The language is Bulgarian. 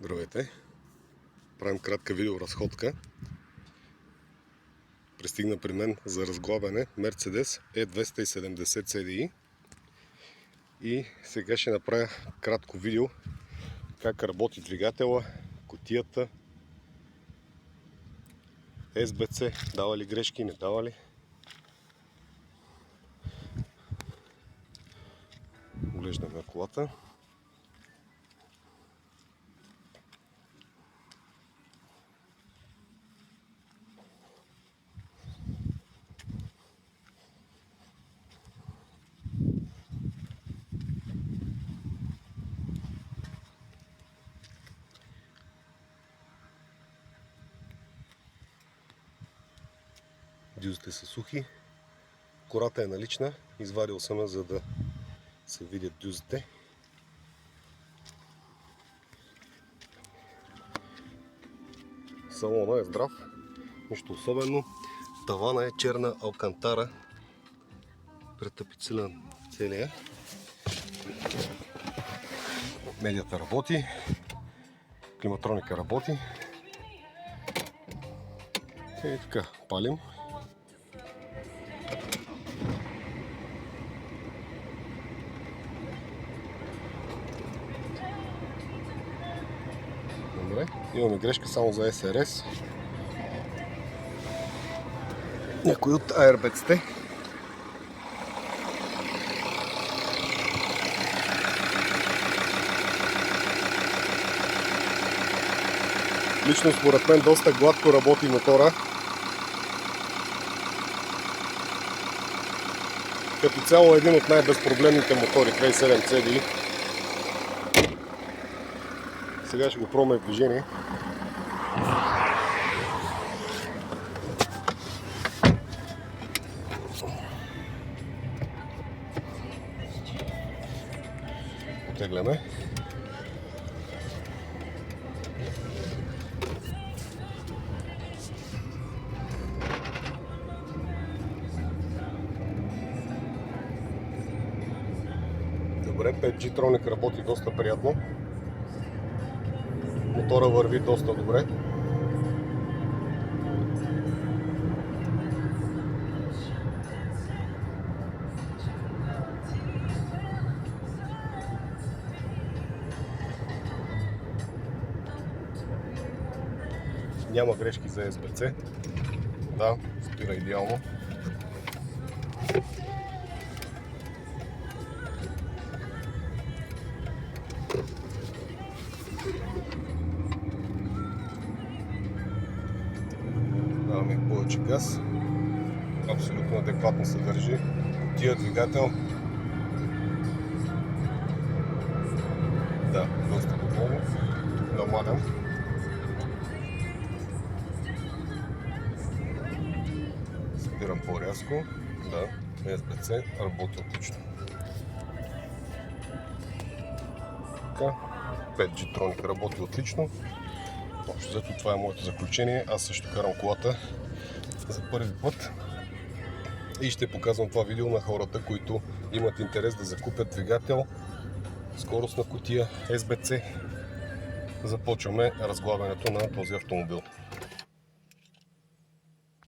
Здравейте! Правим кратка видеоразходка. Пристигна при мен за разглабяне Mercedes E270 CDI и сега ще направя кратко видео как работи двигателя, кутията, SBC, дава ли грешки, не дава ли. Оглеждаме колата. Дюзите са сухи, кората е налична, извадил съм я, за да се видят дюзите. Салона е здрав, нищо особено. Тавана е черна алкантара, претапициран целия. Медията работи, климатроника работи. И така, палим. Добре, имаме грешка само за SRS. Някой от airbag-сте. Лично според мен доста гладко работи мотора. Като цяло един от най-безпроблемните мотори 2.7 CDI. Сега ще го пробваме в движение. Потегляме. Добре, 5G Tronic работи доста приятно. Мотора върви доста добре. Няма грешки за SBC. Да, спира идеално. Даваме повече газ. Абсолютно адекватно се държи. Кутия, двигател. Да, доста доволно. Намалям. Спирам по-рязко. Да, SBC работи отлично. Така, 5G Tronic работи отлично. Общо взето това е моето заключение. Аз също карам колата за първи път и ще показвам това видео на хората, които имат интерес да закупят двигател, скоростна кутия, SBC. Започваме разглабянето на този автомобил.